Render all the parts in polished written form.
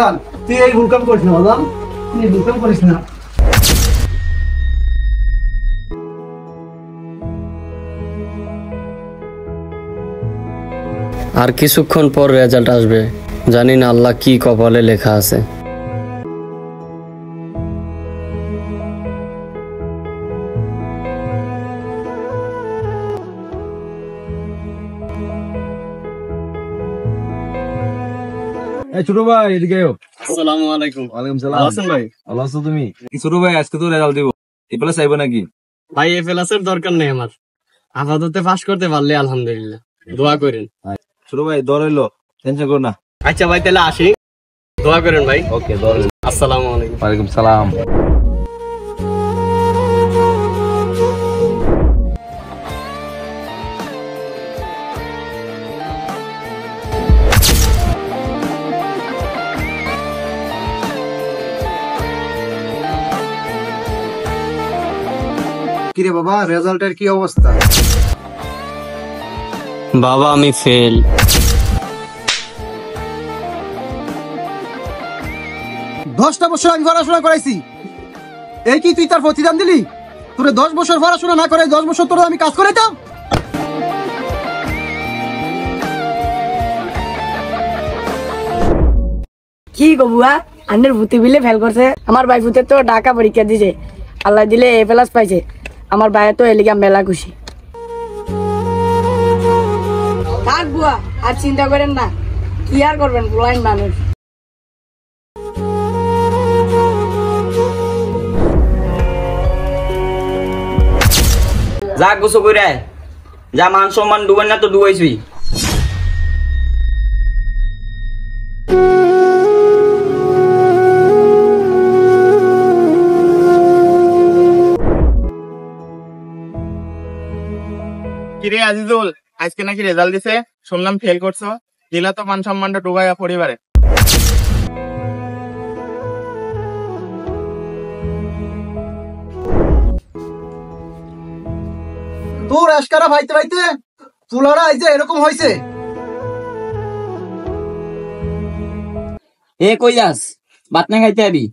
বাজান তুই এই ভুল কাম করিস না বাজান, তুই ভুল কাম করিস না। আর কিছুক্ষণ পর রেজাল্ট আসবে, জানি না আল্লাহ কি কপালে লেখা আছে। ছোট ভাই এদিকে আসসালামু আলাইকুম। ওয়ালাইকুম সালাম। ভালো আছেন ভাই? ভালো আছো তুমি? ছোট ভাই আজকে তো রেজাল্ট দিব, এ প্লাস চাইবো নাকি? ভাই এ প্লাসের দরকার নেই আমার, আপাতত পাস করতে পারলে আলহামদুলিল্লাহ, দোয়া করেন। ছোট ভাই দর হইলো, টেনশন করো না। আচ্ছা ভাই তাহলে আসি, দোয়া করেন ভাই। ওকে দর হইলো। আসসালামু আলাইকুম। ওয়ালাইকুম সালাম। কিরে বাবা, রেজাল্টের কি অবস্থা? বাবা আমি ফেল। 10টা বছর আমি পড়াশোনা করাইছি, এই কি তুই তার প্রতিদান দিলি? তোরে 10 বছর পড়াশোনা না করে 10 বছর তোরে আমি কাজ করাইতাম? কি গো বুয়া, আন্নের ভূতি বিলে ফেল করছে। আমার ভাই ভূতের তো ঢাকা পরীক্ষা দিছে, আল্লাহ দিলে এ প্লাস পাইছে। আমার ভাইয়ের তো এলিগা মেলা খুশি। থাক বুয়া, আর চিন্তা করেন না, কি আর করবেন, ব্লাইন্ড মানুষ। যা গোসো কইরা যা, মান সম্মান ডুবেন না তো ডুবাইছই। কিরে আজিজুল, আজকে নাকি রেজাল্ট দিছে, শুনলাম ফেল করছো। দিলা তো মান সম্মানটা ডুবাইয়া পরিবারে। তোর আশকারা ভাইতে ভাইতে ফুলারা এই যে এরকম হয়েছে। এ কই যাস? ভাত না খাইতে আবি?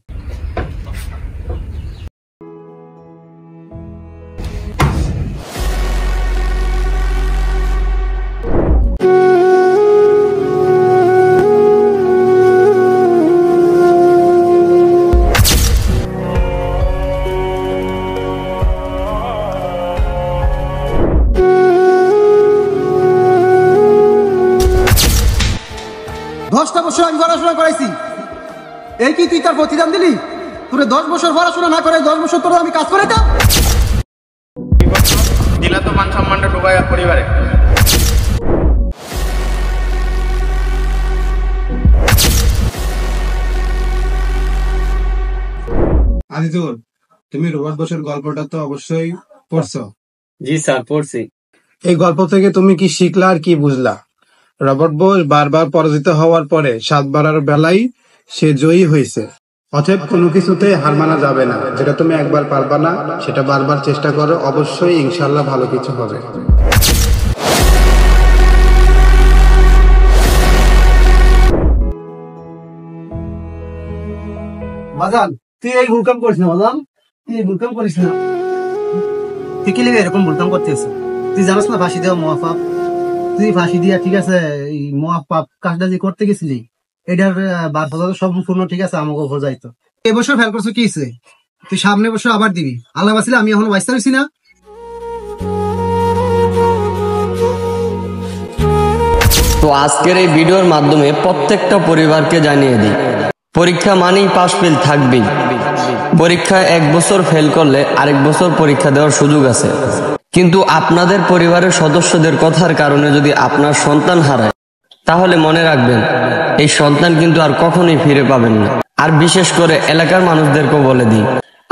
দশটা বছর আমি পড়াশোনা করাইছি, এই কি তুই তার প্রতিদান দিলি? তোরে 10 বছর পড়াশোনা না করে 10 বছর তোরে আমি কাজ করাইতাম? দিলা তো মান সম্মানটা ডুবাইয়া পরিবারে। আজিজুল, তুমি রোবট বসের গল্পটা তো অবশ্যই পড়ছো। জি স্যার, পড়ছি। এই গল্প থেকে তুমি কি শিখলা আর কি বুঝলা? রবার্ট বোস বারবার পরাজিত হওয়ার পরে 7 বারের বেলায় সে জয়ী হয়েছে। অতএব কোনো কিছুতে হার মানা যাবে না, যেটা তুমি একবার পারবা না সেটা বারবার চেষ্টা করো, অবশ্যই ইনশাল্লাহ ভালো কিছু হবে। বাজান তুই এই ভুল কাম করিস না, বাজান তুই এই ভুল কাম করিস না। তুই কি লেগে এরকম ভুল কাম করতেছ? তুই জানাস না ফাঁসি দেওয়া মহাপাপ? তুই ফাঁসি দিয়া ঠিক আছে, এই মহাপাপ কাজটা যে করতে গেছিলি এটার বার্তা সম্পূর্ণ ঠিক আছে আমাকে উপর যাইতো। এবছর ফেল করছো কি হয়েছে? তুই সামনে বছর আবার দিবি, আল্লাহ বাঁচিলে আমি এখন বাইসতে পারছি না। তো আজকের এই ভিডিওর মাধ্যমে প্রত্যেকটা পরিবারকে জানিয়ে দিই, পরীক্ষা মানেই পাস ফেল থাকবেই। পরীক্ষায় 1 বছর ফেল করলে আরেক বছর পরীক্ষা দেওয়ার সুযোগ আছে। কিন্তু আপনাদের পরিবারের সদস্যদের কথার কারণে যদি আপনার সন্তান হারায়, তাহলে মনে রাখবেন এই সন্তান কিন্তু আর কখনোই ফিরে পাবেন না। আর বিশেষ করে এলাকার মানুষদেরকেও বলে দিই,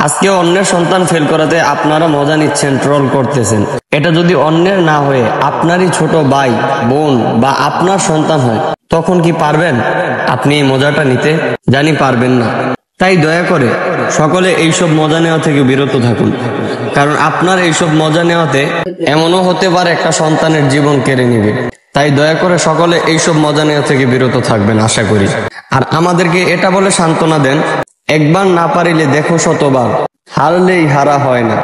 আজকে অন্যের সন্তান ফেল করাতে আপনারা মজা নিচ্ছেন, ট্রল করতেছেন। এটা যদি অন্যের না হয়ে আপনারই ছোট ভাই বোন বা আপনার সন্তান হয়, তখন কি পারবেন আপনি এই মজাটা নিতে? জানি পারবেন না। তাই দয়া করে সকলে এইসব মজা নেওয়া থেকে বিরত থাকুন, কারণ আপনার এইসব মজা নেওয়াতে এমনও হতে পারে একটা সন্তানের জীবন কেড়ে নিবে। তাই দয়া করে সকলে এইসব মজা নেওয়া থেকে বিরত থাকবেন আশা করি। আর আমাদেরকে এটা বলে সান্ত্বনা দেন, একবার না পারিলে দেখো শতবার, হারলেই হারা হয় না,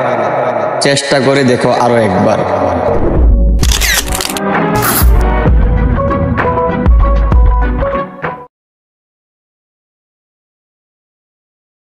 চেষ্টা করে দেখো আরো একবার।